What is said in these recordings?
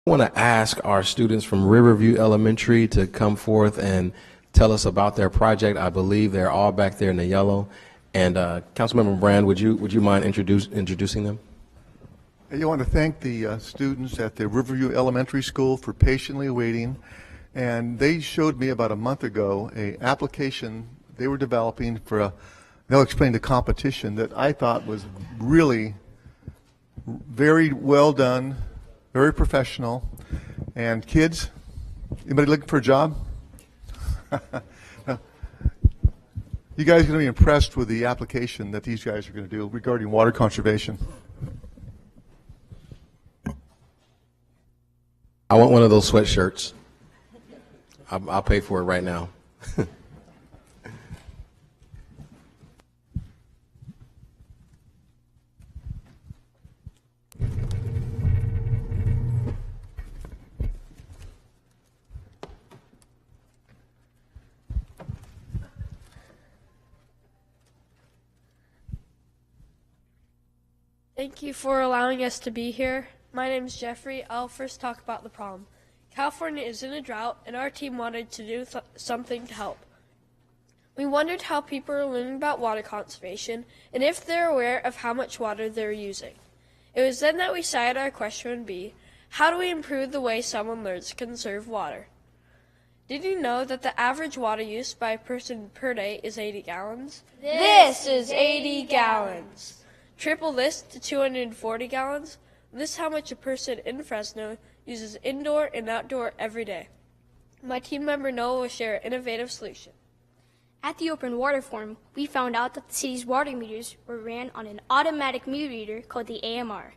I want to ask our students from Riverview Elementary to come forth and tell us about their project. I believe they're all back there in the yellow. And Councilmember Brand, would you mind introducing them? I want to thank the students at the Riverview Elementary School for patiently waiting. And they showed me about a month ago an application they were developing for they'll explain the competition that I thought was really very well done, very professional. And kids, anybody looking for a job? You guys are going to be impressed with the application that these guys are going to do regarding water conservation. I want one of those sweatshirts. I'll pay for it right now. Thank you for allowing us to be here. My name is Jeffrey. I'll first talk about the problem. California is in a drought, and our team wanted to do something to help. We wondered how people are learning about water conservation and if they're aware of how much water they're using. It was then that we decided our question would be, how do we improve the way someone learns to conserve water? Did you know that the average water use by a person per day is 80 gallons? This is 80 gallons. Triple this to 240 gallons. This is how much a person in Fresno uses indoor and outdoor every day. My team member Noah will share an innovative solution. At the Open Water Forum, we found out that the city's water meters were ran on an automatic meter reader called the AMR.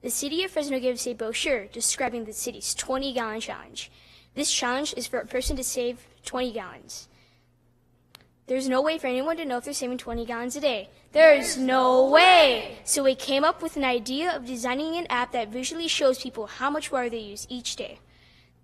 The city of Fresno gives a brochure describing the city's 20-gallon challenge. This challenge is for a person to save 20 gallons. There's no way for anyone to know if they're saving 20 gallons a day. There's no way! So we came up with an idea of designing an app that visually shows people how much water they use each day.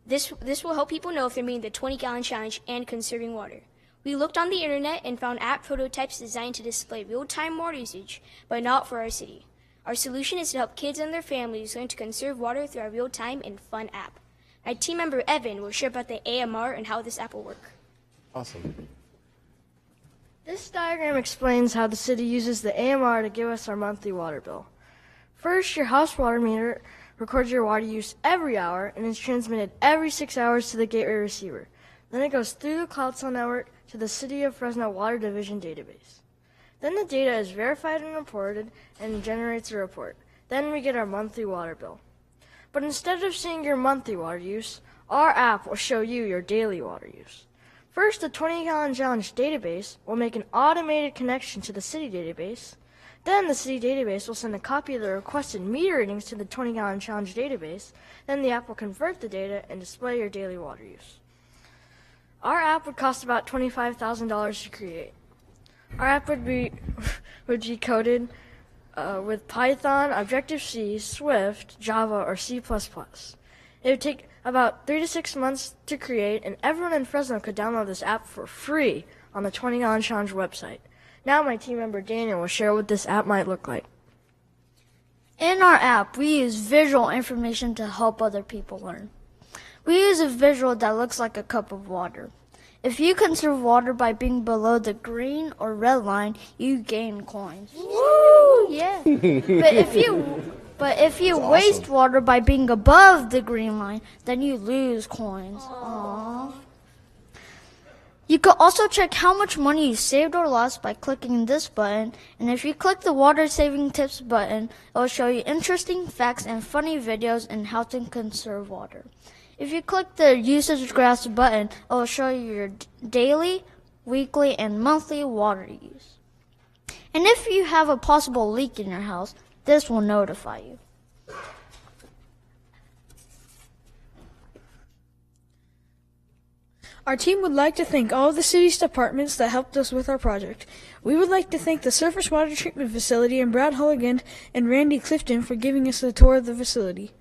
This will help people know if they're meeting the 20-gallon challenge and conserving water. We looked on the internet and found app prototypes designed to display real-time water usage, but not for our city. Our solution is to help kids and their families learn to conserve water through our real-time and fun app. My team member Evan will share about the AMR and how this app will work. Awesome. This diagram explains how the city uses the AMR to give us our monthly water bill. First, your house water meter records your water use every hour and is transmitted every 6 hours to the gateway receiver. Then it goes through the cloud cell network to the City of Fresno Water Division database. Then the data is verified and reported and generates a report. Then we get our monthly water bill. But instead of seeing your monthly water use, our app will show you your daily water use. First, the 20-gallon challenge database will make an automated connection to the city database. Then the city database will send a copy of the requested meter readings to the 20-gallon challenge database. Then the app will convert the data and display your daily water use. Our app would cost about $25,000 to create. Our app would be coded with Python, Objective-C, Swift, Java, or C++. It would take about 3 to 6 months to create, and everyone in Fresno could download this app for free on the 20-Gallon Challenge website. Now my team member Daniel will share what this app might look like. In our app, we use visual information to help other people learn. We use a visual that looks like a cup of water. If you conserve water by being below the green or red line, you gain coins. Woo! Yeah. But if you waste awesome. water by being above the green line, then you lose coins. Aww. You can also check how much money you saved or lost by clicking this button. And if you click the water saving tips button, it will show you interesting facts and funny videos on how to conserve water. If you click the usage graphs button, it will show you your daily, weekly, and monthly water use. And if you have a possible leak in your house, this will notify you. Our team would like to thank all of the city's departments that helped us with our project. We would like to thank the Surface Water Treatment Facility and Brad Hulligan and Randy Clifton for giving us a tour of the facility.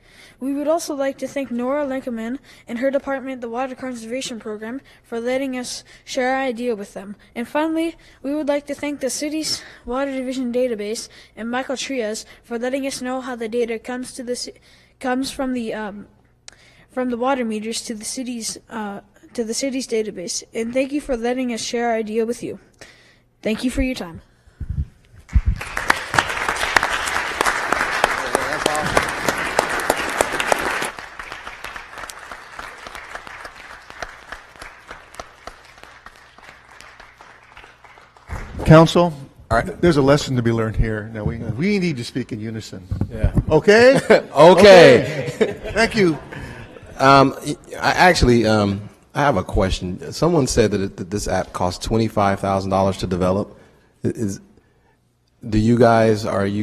We would also like to thank Nora Lenkeman and her department, the Water Conservation Program, for letting us share our idea with them. And finally, we would like to thank the city's Water Division database and Michael Trias for letting us know how the data comes from the from the water meters to the city's database. And thank you for letting us share our idea with you. Thank you for your time. Council, All right. there's a lesson to be learned here. Now, we need to speak in unison. Yeah. Okay? Okay. Thank you. I have a question. Someone said that this app costs $25,000 to develop. Are you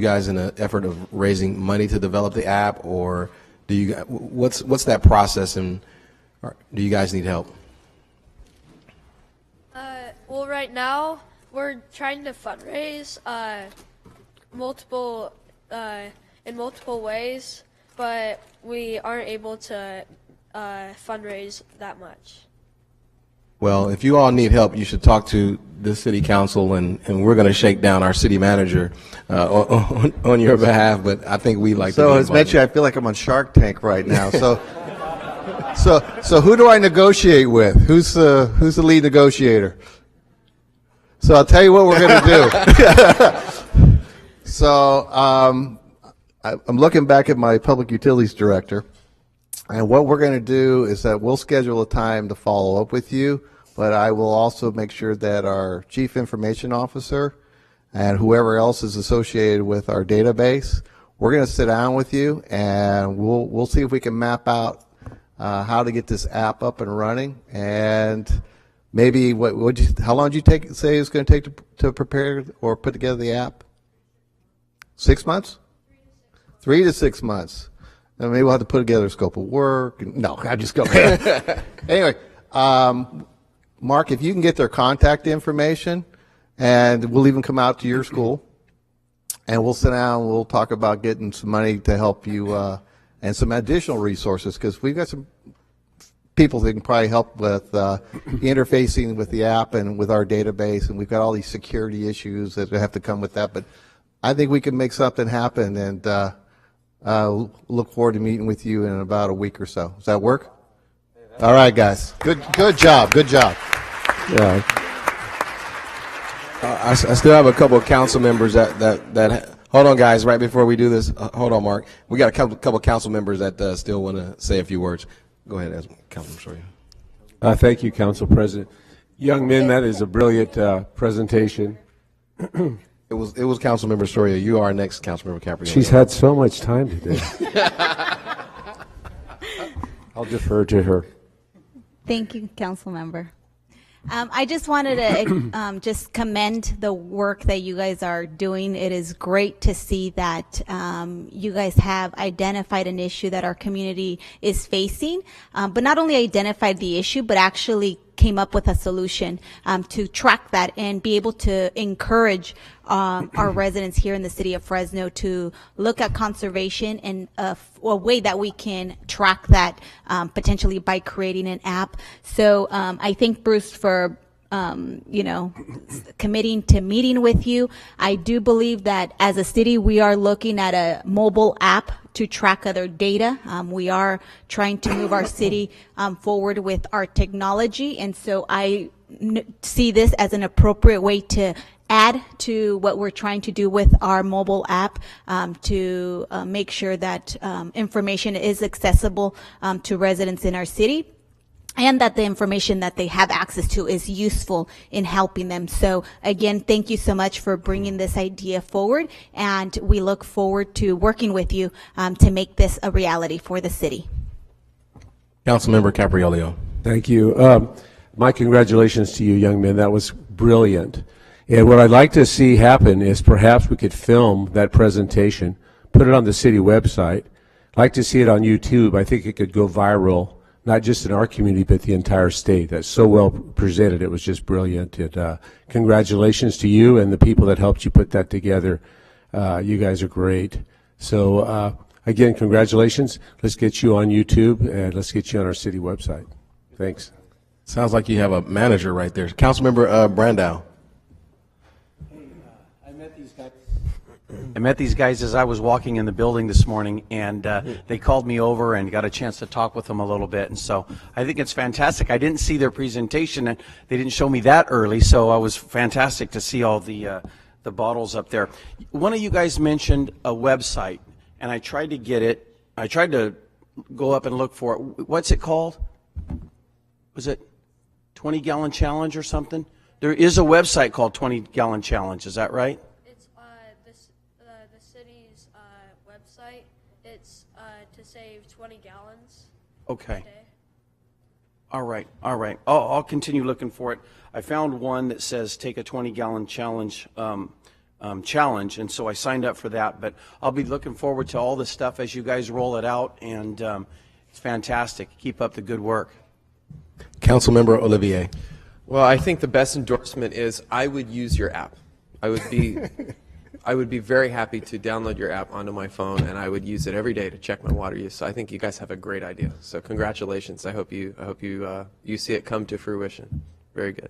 guys in an effort of raising money to develop the app, or what's that process, and do you guys need help? Well, right now we're trying to fundraise in multiple ways, but we aren't able to fundraise that much. Well, if you all need help, you should talk to the city council, and we're going to shake down our city manager on your behalf. But I think we like. So to as mentioned, I feel like I'm on Shark Tank right now. So who do I negotiate with? Who's the lead negotiator? So I'll tell you what we're going to do. So I'm looking back at my public utilities director, and what we're going to do is that we'll schedule a time to follow up with you, but I will also make sure that our chief information officer and whoever else is associated with our database, we're going to sit down with you, and we'll see if we can map out how to get this app up and running. And maybe how long did you say it's going to take to prepare or put together the app? 6 months? 3 to 6 months. And maybe we'll have to put together a scope of work. No, I'm just going. Anyway, Mark, if you can get their contact information, and we'll even come out to your school, and we'll sit down and we'll talk about getting some money to help you and some additional resources, because we've got some people that can probably help with interfacing with the app and with our database, and we've got all these security issues that have to come with that. But I think we can make something happen, and look forward to meeting with you in about a week or so. Does that work? All right, guys. Good job. Good job. Yeah. I still have a couple of council members that hold on, guys. Right before we do this, hold on, Mark. We got a couple of council members that still want to say a few words. Go ahead, Councilman Soria. Thank you, Council President. Young men, that is a brilliant presentation. It was Councilmember Soria. You are next, Councilmember Caprioli. She's had so much time today. I'll defer to her. Thank you, Council Member. I just wanted to just commend the work that you guys are doing. It is great to see that you guys have identified an issue that our community is facing, but not only identified the issue, but actually came up with a solution to track that and be able to encourage our residents here in the city of Fresno to look at conservation and a way that we can track that potentially by creating an app. So I thank Bruce for committing to meeting with you. I do believe that as a city, we are looking at a mobile app to track other data. We are trying to move our city forward with our technology, and so I see this as an appropriate way to add to what we're trying to do with our mobile app to make sure that information is accessible to residents in our city, and that the information that they have access to is useful in helping them. So again, thank you so much for bringing this idea forward, and we look forward to working with you to make this a reality for the city. Councilmember Capriolio. Thank you. My congratulations to you, young men. That was brilliant. And what I'd like to see happen is perhaps we could film that presentation, put it on the city website. I'd like to see it on YouTube. I think it could go viral, not just in our community, but the entire state. That's so well presented. It was just brilliant. Congratulations to you and the people that helped you put that together. You guys are great. So again, congratulations. Let's get you on YouTube, and let's get you on our city website. Thanks. Sounds like you have a manager right there. Councilmember Brandow. I met these guys. I met these guys as I was walking in the building this morning, and they called me over and got a chance to talk with them a little bit. And so I think it's fantastic. I didn't see their presentation, and they didn't show me that early, so I was fantastic to see all the bottles up there. One of you guys mentioned a website, and I tried to get it. I tried to go up and look for it. What's it called? Was it 20-Gallon Challenge or something? There is a website called 20-Gallon Challenge. Is that right? It's the city's website. It's to save 20 gallons. Okay. A day. All right. I'll continue looking for it. I found one that says take a 20-gallon challenge, and so I signed up for that. But I'll be looking forward to all this stuff as you guys roll it out, and it's fantastic. Keep up the good work. Councilmember Olivier. Well, I think the best endorsement is I would use your app. I would be very happy to download your app onto my phone, and I would use it every day to check my water use. So I think you guys have a great idea. So congratulations. I hope you see it come to fruition. Very good.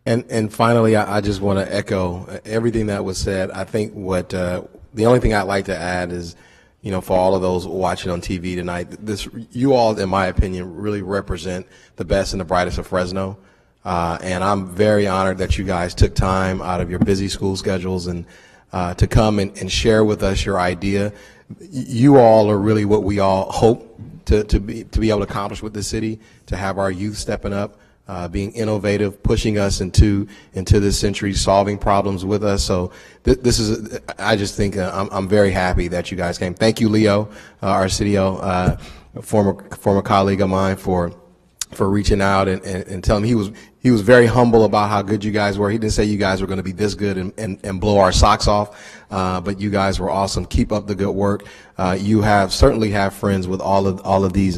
And finally, I just want to echo everything that was said. I think what the only thing I'd like to add is, for all of those watching on TV tonight, you all, in my opinion, really represent the best and the brightest of Fresno. And I'm very honored that you guys took time out of your busy school schedules and to come and share with us your idea. You all are really what we all hope to be able to accomplish with the city, to have our youth stepping up, being innovative, pushing us into this century, solving problems with us. So this is, I just think I'm very happy that you guys came. Thank you, Leo, our CDO, former colleague of mine, for reaching out and telling me he was very humble about how good you guys were. He didn't say you guys were going to be this good and blow our socks off, but you guys were awesome. Keep up the good work. You certainly have friends with all of these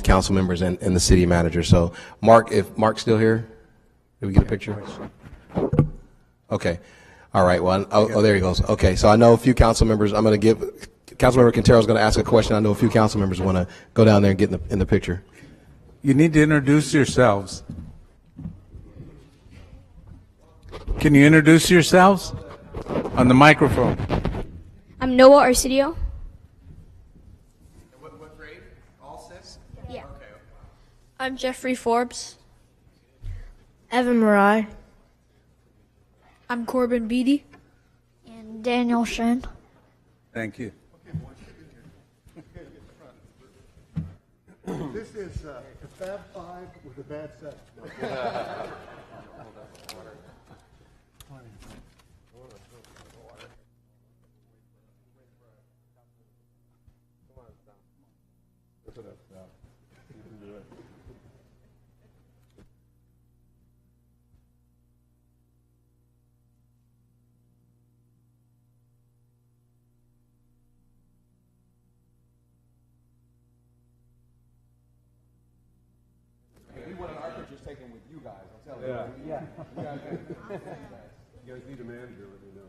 council members and the city manager. So, Mark, if Mark's still here, did we get a picture? Okay. All right. Well, there he goes. Okay. So I know a few council members. I'm going to give Councilmember Quintero's going to ask a question. I know a few council members want to go down there and get in the picture. You need to introduce yourselves. Can you introduce yourselves on the microphone? I'm Noah Arcidio. What grade? All 6? Yeah. Okay. I'm Jeffrey Forbes. Evan Marai. I'm Corbin Beatty. And Daniel Shen. Thank you. This is the Fab Five with a bad set. Taken with you guys, I'm telling you. Yeah. You guys need a manager, let me know.